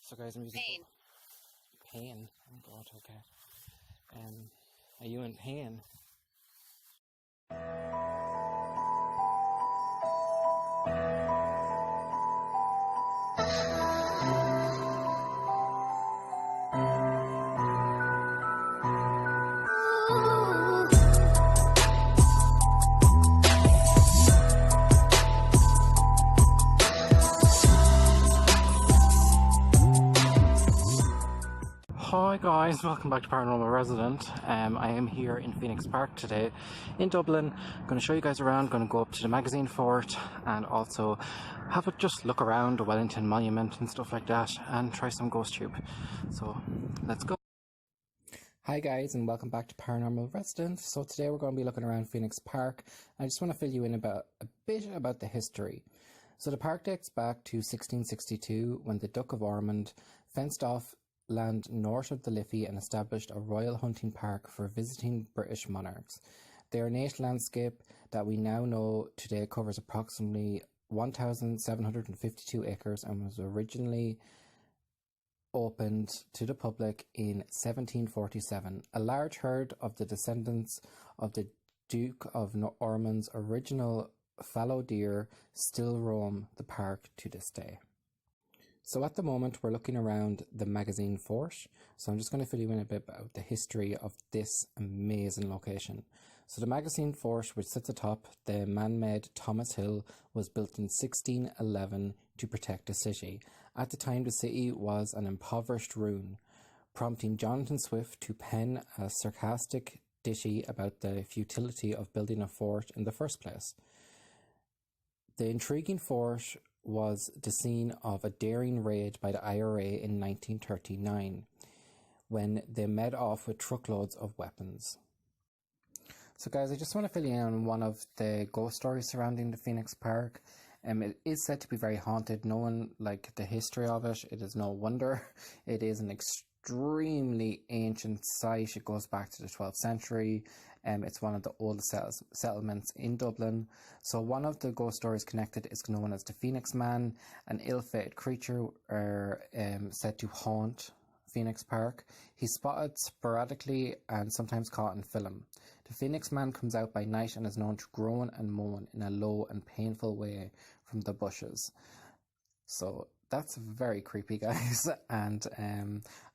So guys, I'm using pain. Oh god, okay. Are you in pain? Hi guys, welcome back to Paranormal Resident. I am here in Phoenix Park today in Dublin. I'm going to show you guys around, going to go up to the magazine fort and also have a just look around the Wellington Monument and stuff like that and try some Ghosttube. So let's go. Hi guys and welcome back to Paranormal Resident. So today we're going to be looking around Phoenix Park. I just want to fill you in about a bit about the history. So the park dates back to 1662 when the Duke of Ormond fenced off land north of the Liffey and established a royal hunting park for visiting British monarchs. The ornate landscape that we now know today covers approximately 1,752 acres and was originally opened to the public in 1747. A large herd of the descendants of the Duke of Ormond's original fallow deer still roam the park to this day. So at the moment we're looking around the magazine fort, so I'm just going to fill you in a bit about the history of this amazing location. So the magazine fort, which sits atop the man-made Thomas Hill, was built in 1611 to protect the city. At the time the city was an impoverished ruin, prompting Jonathan Swift to pen a sarcastic ditty about the futility of building a fort in the first place. The intriguing fort was the scene of a daring raid by the IRA in 1939 when they met off with truckloads of weapons. So guys, I just want to fill you in on one of the ghost stories surrounding the Phoenix Park. It is said to be very haunted. Knowing like the history of it, it is no wonder. It is an extremely ancient site. It goes back to the 12th century. It's one of the oldest settlements in Dublin. So one of the ghost stories connected is known as the Phoenix Man, an ill-fated creature said to haunt Phoenix Park. He's spotted sporadically and sometimes caught in film. The Phoenix Man comes out by night and is known to groan and moan in a low and painful way from the bushes. So that's very creepy, guys, and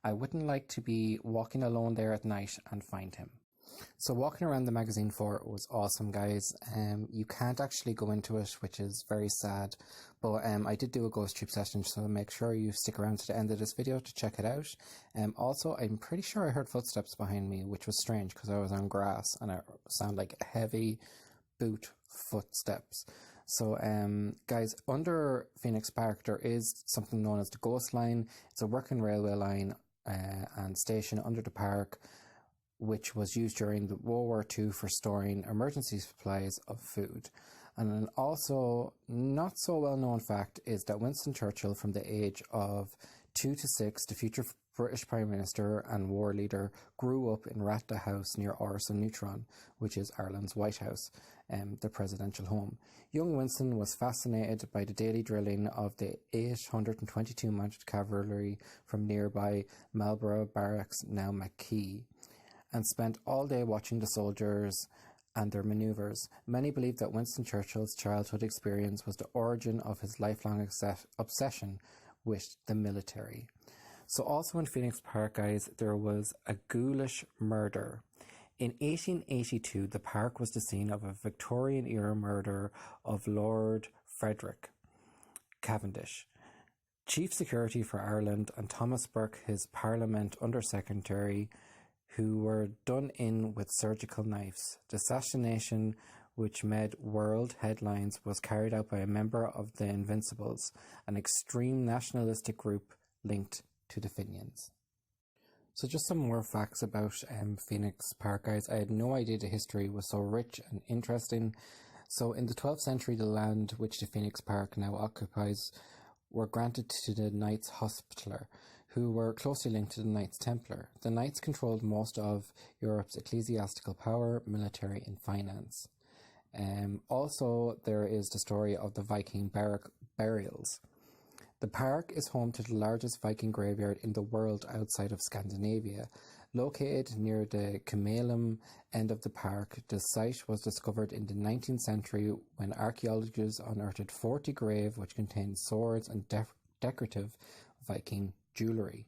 I wouldn't like to be walking alone there at night and find him. So walking around the magazine fort was awesome, guys. You can't actually go into it, which is very sad, but I did do a Ghosttube session, so make sure you stick around to the end of this video to check it out. Also, I'm pretty sure I heard footsteps behind me, which was strange because I was on grass and it sounded like heavy boot footsteps. So guys, under Phoenix Park there is something known as the Ghost Line. It's a working railway line and station under the park, which was used during the World War II for storing emergency supplies of food. And an also not so well known fact is that Winston Churchill, from the age of 2 to 6, the future British Prime Minister and war leader, grew up in Ratda House near Orson Neutron, which is Ireland's White House, the presidential home. Young Winston was fascinated by the daily drilling of the 822 mounted cavalry from nearby Marlborough Barracks, now Mackay, and spent all day watching the soldiers and their manoeuvres. Many believe that Winston Churchill's childhood experience was the origin of his lifelong obsession with the military. So also in Phoenix Park, guys, there was a ghoulish murder. In 1882, the park was the scene of a Victorian-era murder of Lord Frederick Cavendish, Chief Security for Ireland, and Thomas Burke, his Parliament Under-Secretary, who were done in with surgical knives. The assassination, which made world headlines, was carried out by a member of the Invincibles, an extreme nationalistic group linked to the Fenians. So just some more facts about Phoenix Park, guys. I had no idea the history was so rich and interesting. So in the 12th century, the land which the Phoenix Park now occupies were granted to the Knights Hospitaller, who were closely linked to the Knights Templar. The Knights controlled most of Europe's ecclesiastical power, military and finance. Also, there is the story of the Viking burials. The park is home to the largest Viking graveyard in the world outside of Scandinavia. Located near the Kumalum end of the park, the site was discovered in the 19th century when archaeologists unearthed 40 graves which contained swords and decorative Viking jewellery.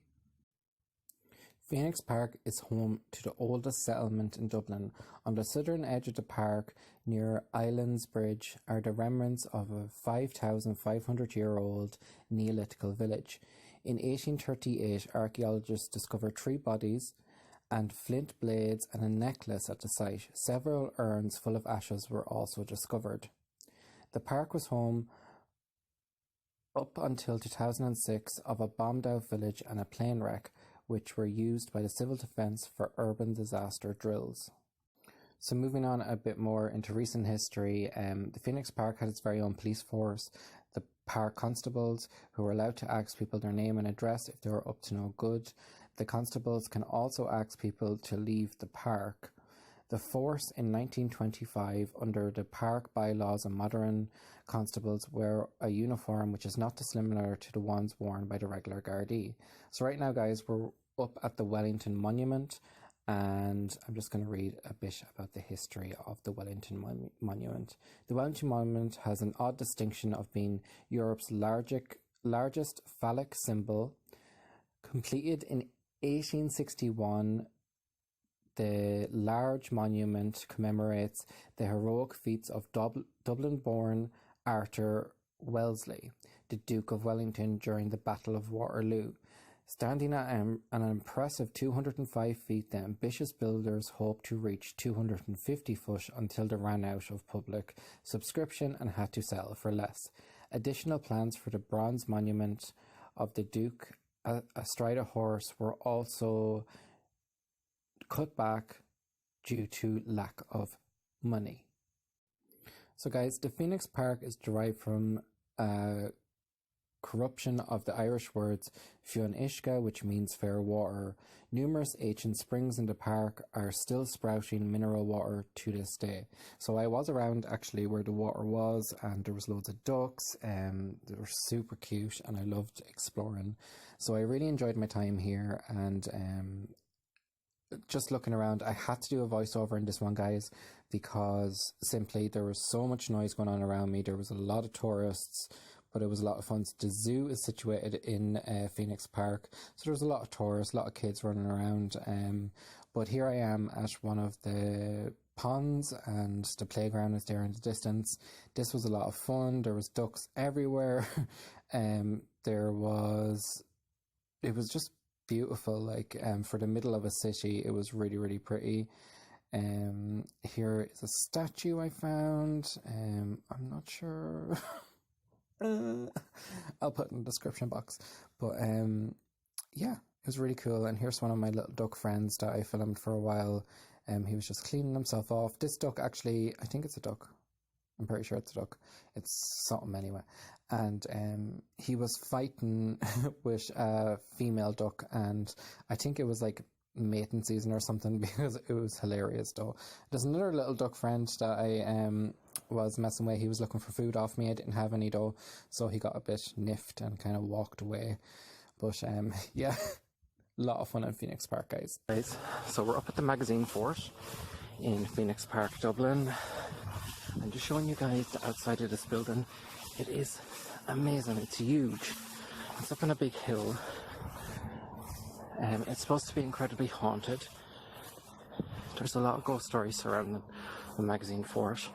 Phoenix Park is home to the oldest settlement in Dublin. On the southern edge of the park, near Islands Bridge, are the remnants of a 5,500-year-old Neolithical village. In 1838, archaeologists discovered 3 bodies and flint blades and a necklace at the site. Several urns full of ashes were also discovered. The park was home up until 2006 of a bombed-out village and a plane wreck, which were used by the civil defence for urban disaster drills. So moving on a bit more into recent history, the Phoenix Park had its very own police force, the park constables, who were allowed to ask people their name and address if they were up to no good. The constables can also ask people to leave the park. The force in 1925, under the park bylaws and modern constables, wear a uniform which is not dissimilar to the ones worn by the regular Gardaí. So right now, guys, we're up at the Wellington Monument, and I'm just going to read a bit about the history of the Wellington Monument. The Wellington Monument has an odd distinction of being Europe's largest phallic symbol. Completed in 1861, the large monument commemorates the heroic feats of Dublin-born Arthur Wellesley, the Duke of Wellington, during the Battle of Waterloo. Standing at an impressive 205 feet, the ambitious builders hoped to reach 250 foot until they ran out of public subscription and had to sell for less. Additional plans for the bronze monument of the Duke astride a horse were also cut back due to lack of money. So guys, the Phoenix Park is derived from corruption of the Irish words fionn, which means fair water. Numerous ancient springs in the park are still sprouting mineral water to this day. So I was around actually where the water was, and there was loads of ducks, they were super cute, and I loved exploring. So I really enjoyed my time here, and just looking around, I had to do a voiceover in this one, guys, because simply there was so much noise going on around me. There was a lot of tourists, but it was a lot of fun. The zoo is situated in Phoenix Park, so there was a lot of tourists, a lot of kids running around. But here I am at one of the ponds, and the playground is there in the distance. This was a lot of fun. There was ducks everywhere. It was just beautiful, like for the middle of a city. It was really, really pretty. Here is a statue I found. I'm not sure. I'll put it in the description box. But yeah, it was really cool. And here's one of my little duck friends that I filmed for a while. He was just cleaning himself off. This duck, actually, I think it's a duck. I'm pretty sure it's a duck. It's something anyway. And he was fighting with a female duck, and I think it was like mating season or something, because it was hilarious though. There's another little duck friend that I was messing with. He was looking for food off me. I didn't have any though, so he got a bit niffed and kind of walked away. But yeah, a lot of fun in Phoenix Park, guys. Right, so we're up at the magazine fort in Phoenix Park, Dublin. I'm just showing you guys the outside of this building. It is amazing. It's huge. It's up on a big hill. It's supposed to be incredibly haunted. There's a lot of ghost stories surrounding the magazine fort.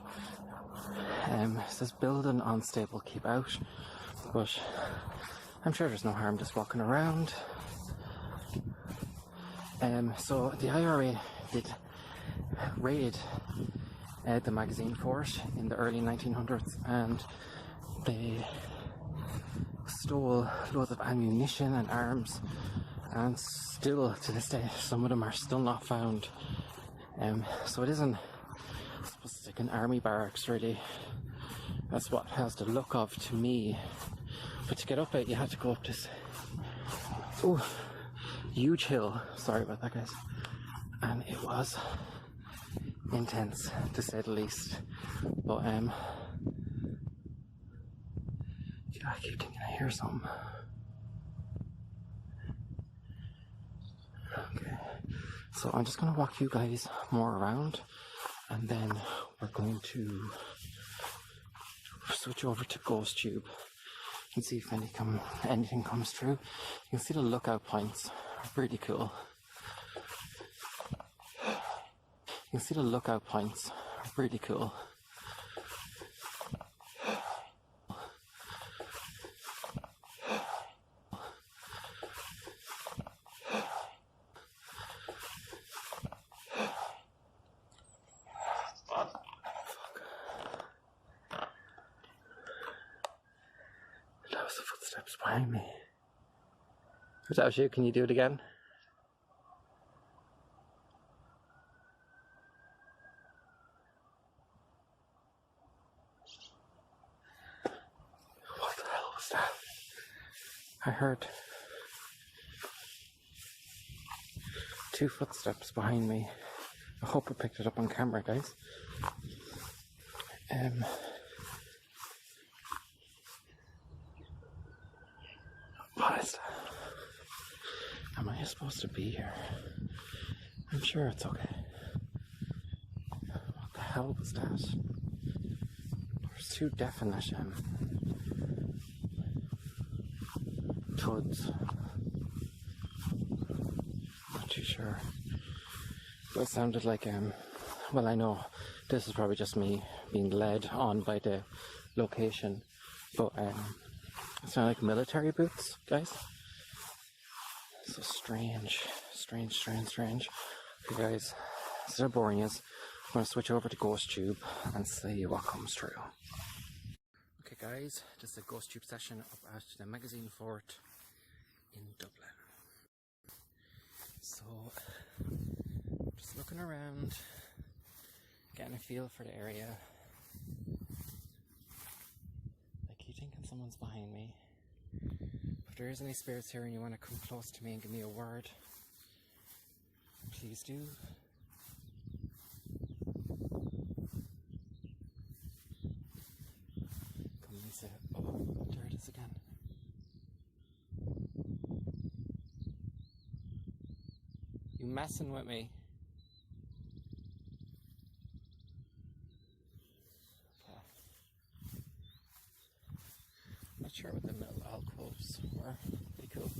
It says building unstable, keep out. But I'm sure there's no harm just walking around. So the IRA did raid the magazine fort in the early 1900s, and they stole loads of ammunition and arms, and still to this day some of them are still not found. So it isn't, I suppose it's like an army barracks really. That's what it has the look of to me. But to get up it, you had to go up this huge hill. Sorry about that, guys. And it was intense, to say the least. But if I keep thinking I hear something. Okay, so I'm just going to walk you guys more around, and then we're going to switch over to Ghosttube and see if anything comes through. You can see the lookout points, really cool. You can see the lookout points, really cool. That was the footsteps behind me. Was that you? Can you do it again? What the hell was that? I heard 2 footsteps behind me. I hope I picked it up on camera, guys. What is that? Am I supposed to be here? I'm sure it's okay. What the hell was that? There's 2 definite thuds. Not too sure. But it sounded like well, I know this is probably just me being led on by the location, but it sounded like military boots, guys. So strange. Okay, guys, instead of boring is, I'm going to switch over to Ghosttube and see what comes through. Okay, guys, this is a Ghosttube session up at the magazine fort in Dublin. So, just looking around, getting a feel for the area. I keep thinking someone's behind me. If there is any spirits here and you want to come close to me and give me a word, please do. Come and say, oh, there it is again. You messing with me? Okay. Not sure what the middle alcoves were. Pretty cool.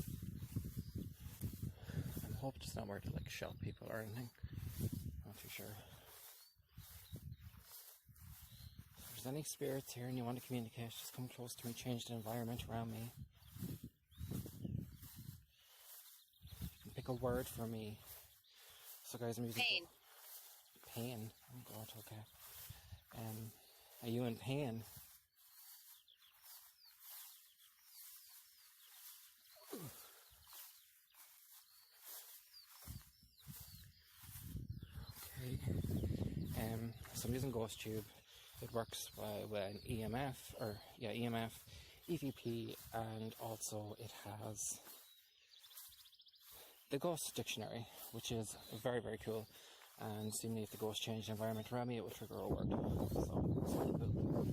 I hope it's not where to like shell people or anything. Not too sure. If there's any spirits here and you want to communicate, just come close to me, change the environment around me. Pick a word for me. So guys, I'm using pain. Pain. Oh god, okay. Are you in pain? Okay. So I'm using Ghosttube. It works with an EMF, EMF, EVP, and also it has the Ghost Dictionary, which is very, very cool. And seemingly if the ghost changed the environment around me, it would trigger a word. So, it's really cool.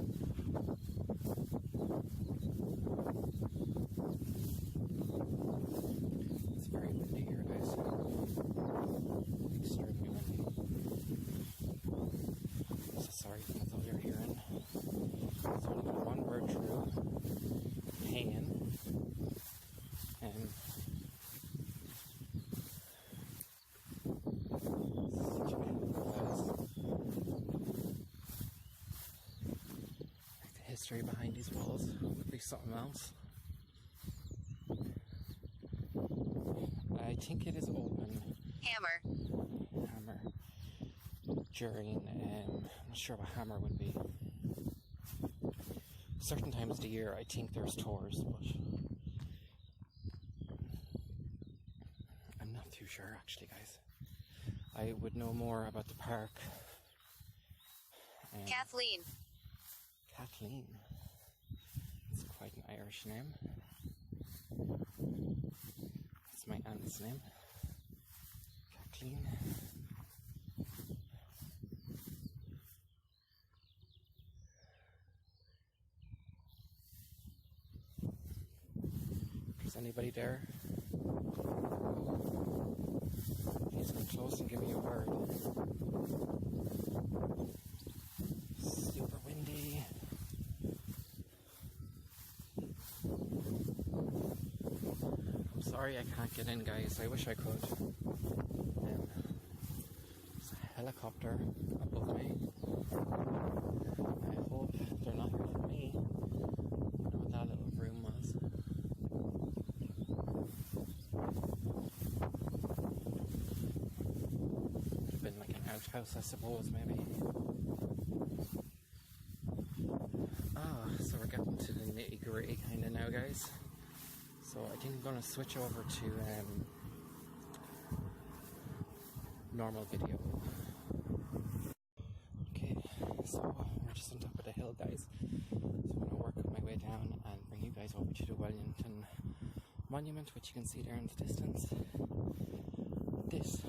It's very windy here, guys. Extremely windy. So sorry if that's all you're hearing. There's only got one word through. Pain. History behind these walls would be something else. I think it is open. Hammer. During, I'm not sure what hammer would be. Certain times of the year I think there's tours, but I'm not too sure actually, guys. I would know more about the park. Kathleen. Kathleen. It's quite an Irish name. It's my aunt's name. Kathleen. anybody there? Please come close and give me a word. Super windy. I'm sorry I can't get in, guys. I wish I could. There's a helicopter above me. I hope they're not here for me. I don't know what that little room was. Could have been like an outhouse, I suppose, maybe. So we're getting to the nitty gritty kind of now, guys. So I think I'm going to switch over to normal video. Okay, so we're just on top of the hill, guys. So I'm going to work my way down and bring you guys over to the Wellington Monument, which you can see there in the distance. This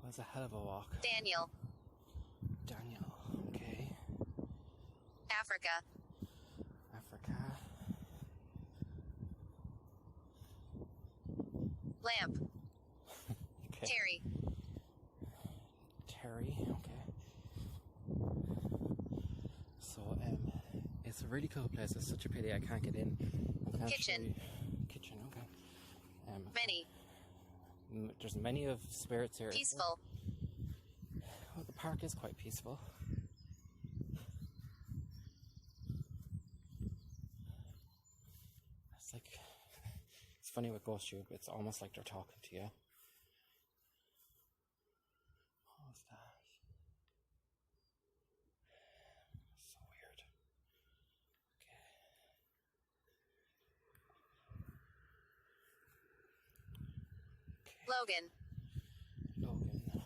was a hell of a walk. Daniel, okay. Africa. Lamp. Okay. Terry, okay. So, it's a really cool place. It's such a pity I can't get in. Kitchen, okay. Many. There's many of spirits here. Peaceful. Well, the park is quite peaceful. It's like, it's funny with Ghosttube, it's almost like they're talking to you. What was that? So weird. Okay. Logan. Oh no, it's okay.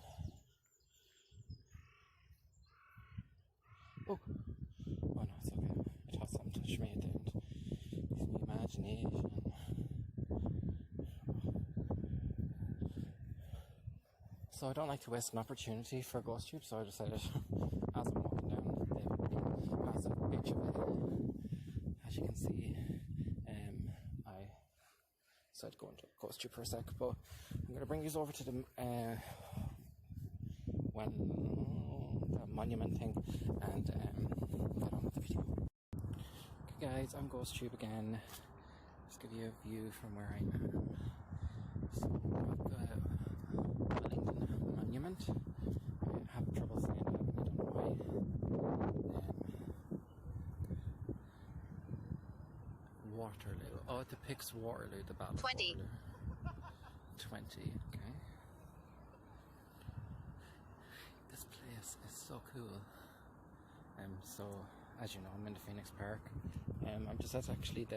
I thought something touched me, it didn't. It's my imagination. So I don't like to waste an opportunity for Ghosttube, so I decided, as I'm walking down the massive beach of a hill, as you can see, I decided to go into Ghosttube for a sec, but I'm going to bring you over to the monument thing and get on with the video. Okay guys, I'm Ghosttube again. Just give you a view from where I am. So I've got Wellington Monument. I have trouble saying that, I don't know why. Waterloo. Oh, it depicts Waterloo, the battle. 20. Waterloo. 20, okay. This place is so cool. So as you know, I'm in the Phoenix Park. I'm just at actually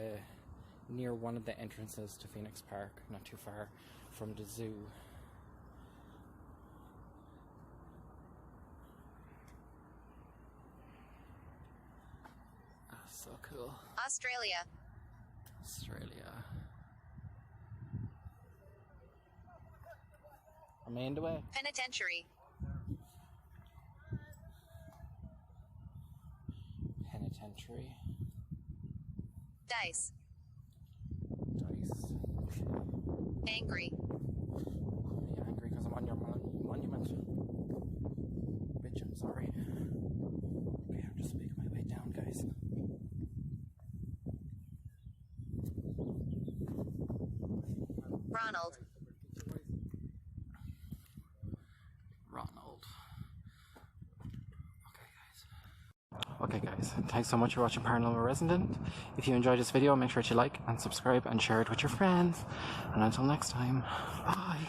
near one of the entrances to Phoenix Park, not too far from the zoo. Ah, so cool. Australia. Am I in the way? Penitentiary. Dice. Angry. Yeah, angry because I'm on your monument. Bitch, I'm sorry. Okay, I'm just making my way down, guys. Ronald. Okay guys, thanks so much for watching Paranormal Resident. If you enjoyed this video, make sure to like and subscribe and share it with your friends. And until next time, bye.